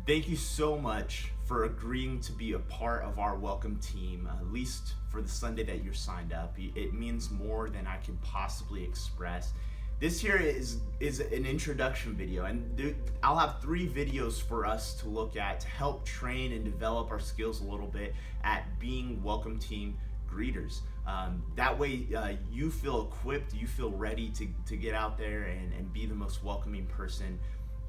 Thank you so much for agreeing to be a part of our welcome team, at least for the Sunday that you're signed up. It means more than I can possibly express. This here is an introduction video, and I'll have 3 videos for us to look at to help train and develop our skills a little bit at being welcome team greeters. That way you feel equipped, you feel ready to get out there and be the most welcoming person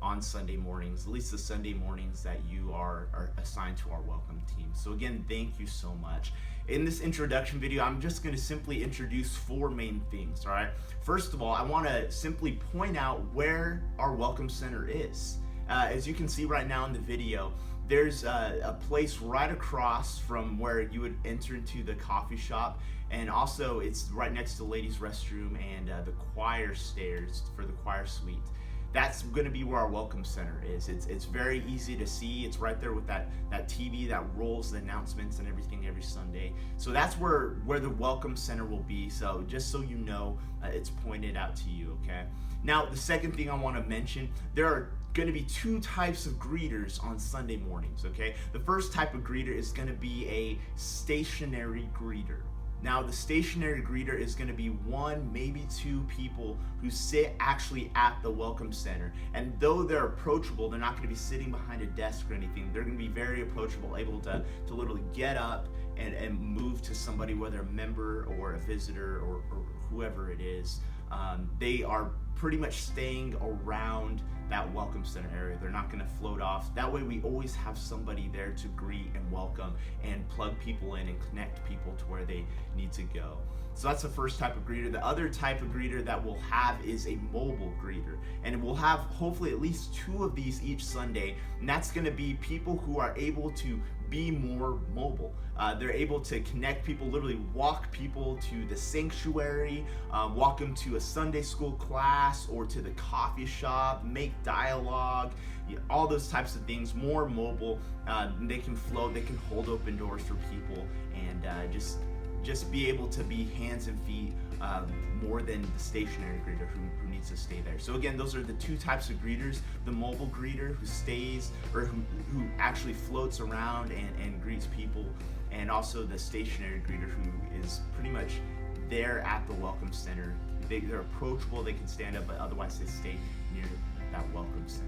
on Sunday mornings, at least the Sunday mornings that you are assigned to our welcome team. So again, thank you so much. In this introduction video, I'm just going to simply introduce 4 main things, all right? First of all, I want to simply point out where our welcome center is. As you can see right now in the video, there's a place right across from where you would enter into the coffee shop, and also it's right next to the ladies' restroom and the choir stairs for the choir suite. That's going to be where our welcome center is. It's very easy to see. It's right there with that TV that rolls the announcements and everything every Sunday. So that's where the welcome center will be. So just so you know, it's pointed out to you, okay? Now, the second thing I want to mention, there are going to be 2 types of greeters on Sunday mornings, okay? The first type of greeter is going to be a stationary greeter. Now, the stationary greeter is going to be 1, maybe 2 people who sit actually at the welcome center. And though they're approachable, they're not going to be sitting behind a desk or anything. They're going to be very approachable, able to literally get up and move to somebody, whether a member or a visitor or whoever it is. They are pretty much staying around that welcome center area. They're not going to float off. That way we always have somebody there to greet and welcome and plug people in and connect people to where they need to go. So that's the first type of greeter. The other type of greeter that we'll have is a mobile greeter. And we'll have hopefully at least 2 of these each Sunday. And that's going to be people who are able to be more mobile. They're able to connect people, literally walk people to the sanctuary, walk them to a Sunday school class or to the coffee shop, make dialogue, all those types of things, more mobile. They can float, they can hold open doors for people, and just be able to be hands and feet more than the stationary greeter who needs to stay there. So again, those are the 2 types of greeters: the mobile greeter who stays or who actually floats around and greets people, and also the stationary greeter who is pretty much there at the welcome center. They're approachable, they can stand up, but otherwise they stay near that welcome center.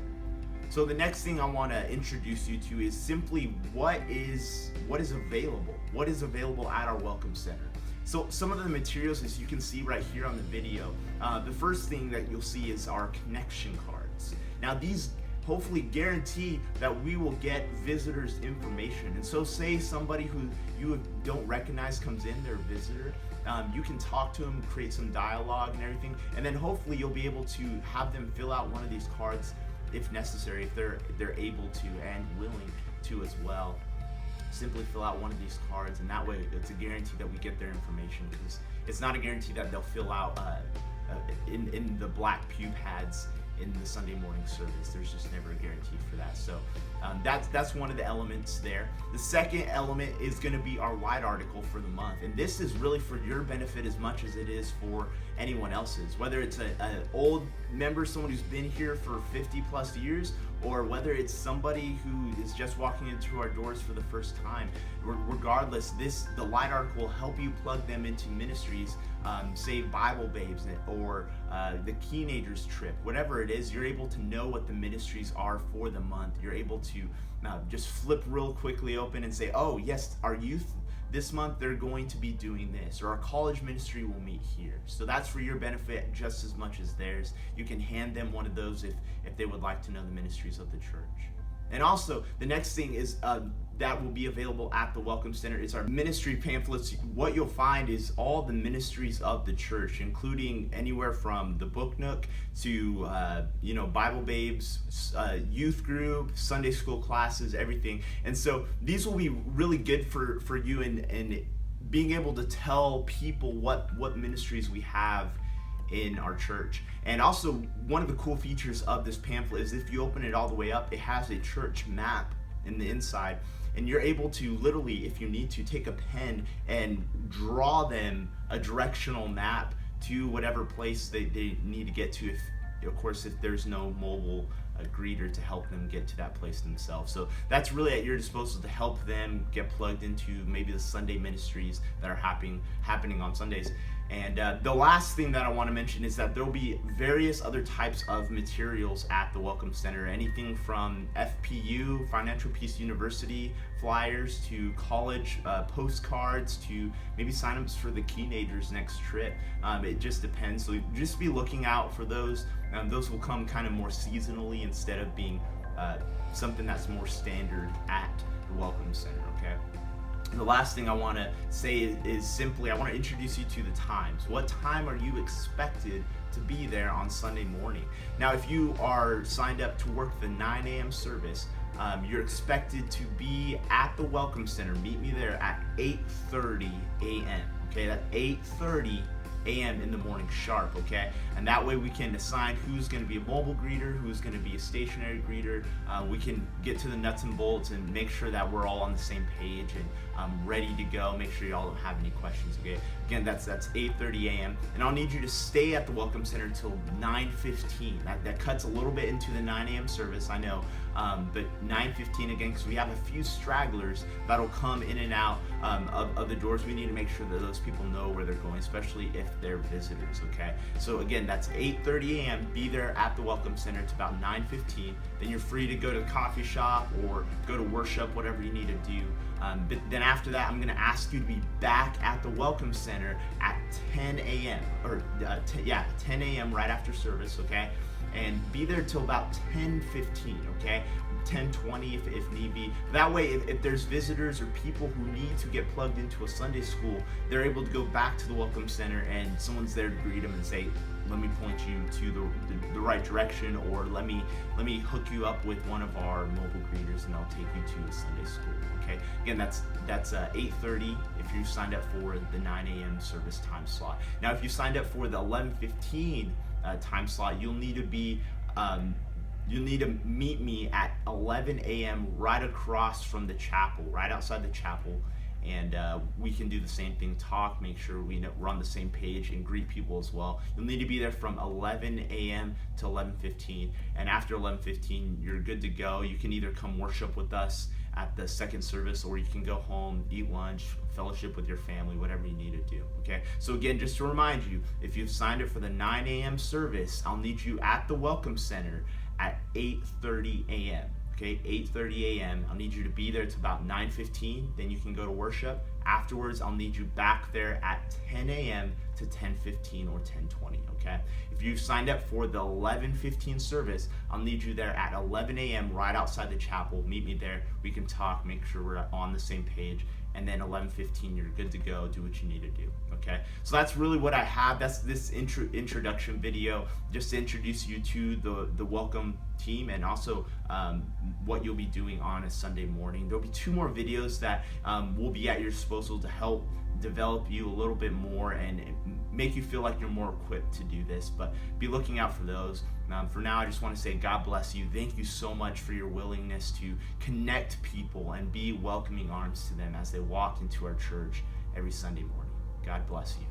So the next thing I want to introduce you to is simply what is available. What is available at our welcome center? So some of the materials, as you can see right here on the video, the first thing that you'll see is our connection cards. Now these hopefully guarantee that we will get visitors' information. And so say somebody who you don't recognize comes in, they're a visitor, you can talk to them, create some dialogue and everything, and then hopefully you'll be able to have them fill out one of these cards if necessary, if they're able to and willing to as well. Simply fill out one of these cards, and that way it's a guarantee that we get their information, because it's not a guarantee that they'll fill out in the black pew pads in the Sunday morning service. There's just never a guarantee for that. So that's one of the elements there. The second element is going to be our light article for the month, and this is really for your benefit as much as it is for anyone else's. Whether it's an old member, someone who's been here for 50 plus years, or whether it's somebody who is just walking into our doors for the first time, regardless, the light article will help you plug them into ministries, say Bible Babes or the Teenagers Trip, whatever it is. You're able to know what the ministries are for the month. You're able to just flip real quickly open and say, oh yes, our youth this month, they're going to be doing this, or our college ministry will meet here. So that's for your benefit just as much as theirs. You can hand them one of those if they would like to know the ministries of the church. And also, the next thing is that will be available at the Welcome Center is our ministry pamphlets. What you'll find is all the ministries of the church, including anywhere from the Book Nook to Bible Babes, youth group, Sunday school classes, everything. And so these will be really good for you in being able to tell people what ministries we have in our church. And also, one of the cool features of this pamphlet is if you open it all the way up, it has a church map in the inside, and you're able to literally, if you need to, take a pen and draw them a directional map to whatever place they need to get to, if there's no mobile greeter to help them get to that place themselves. So that's really at your disposal to help them get plugged into maybe the Sunday ministries that are happening on Sundays. And the last thing that I want to mention is that there will be various other types of materials at the Welcome Center. Anything from FPU, Financial Peace University flyers, to college postcards, to maybe signups for the Keenagers next trip. It just depends. So just be looking out for those. Those will come kind of more seasonally instead of being something that's more standard at the Welcome Center, okay? The last thing I want to say is simply I want to introduce you to the times. What time are you expected to be there on Sunday morning? Now, if you are signed up to work the 9 a.m. service, you're expected to be at the Welcome Center. Meet me there at 8:30 a.m. Okay, that's 8:30 a.m. in the morning sharp, okay? And that way we can assign who's going to be a mobile greeter, who's going to be a stationary greeter. We can get to the nuts and bolts and make sure that we're all on the same page and ready to go. Make sure y'all don't have any questions, okay? Again, that's 8:30 a.m. And I'll need you to stay at the Welcome Center till 9:15. That cuts a little bit into the 9 a.m. service, I know, but 9:15 again, because we have a few stragglers that'll come in and out of the doors. We need to make sure that those people know where they're going, especially if they're visitors, okay? So again, that's 8:30 a.m. Be there at the Welcome Center. It's about 9:15. Then you're free to go to the coffee shop or go to worship, whatever you need to do. But then after that, I'm going to ask you to be back at the Welcome Center at 10 a.m. or 10 a.m. right after service, okay? And be there till about 10:15, okay? 10:20 if need be. That way, if there's visitors or people who need to get plugged into a Sunday school, they're able to go back to the Welcome Center and someone's there to greet them and say, let me point you to the right direction, or let me hook you up with one of our mobile greeters and I'll take you to a Sunday school, okay? Again, that's 8:30 if you signed up for the 9 a.m. service time slot. Now, if you signed up for the 11:15 time slot, you'll need to meet me at 11 a.m. right across from the chapel, right outside the chapel, and we can do the same thing, talk, make sure we're on the same page, and greet people as well. You'll need to be there from 11 a.m. to 11:15, and after 11:15, you're good to go. You can either come worship with us at the second service, or you can go home, eat lunch, fellowship with your family, whatever you need to do, okay? So again, just to remind you, if you've signed up for the 9 a.m. service, I'll need you at the Welcome Center at 8:30 a.m., okay? 8:30 a.m. I'll need you to be there to about 9:15, then you can go to worship. Afterwards, I'll need you back there at 10 a.m. to 10:15 or 10:20, okay? If you've signed up for the 11:15 service, I'll need you there at 11 a.m. right outside the chapel. Meet me there. We can talk, make sure we're on the same page, and then 11:15, you're good to go. Do what you need to do, okay? So that's really what I have. That's this introduction video, just to introduce you to the Welcome team, and also what you'll be doing on a Sunday morning. There'll be 2 more videos that will be at your disposal to help develop you a little bit more and make you feel like you're more equipped to do this, but be looking out for those. For now, I just want to say God bless you. Thank you so much for your willingness to connect people and be welcoming arms to them as they walk into our church every Sunday morning. God bless you.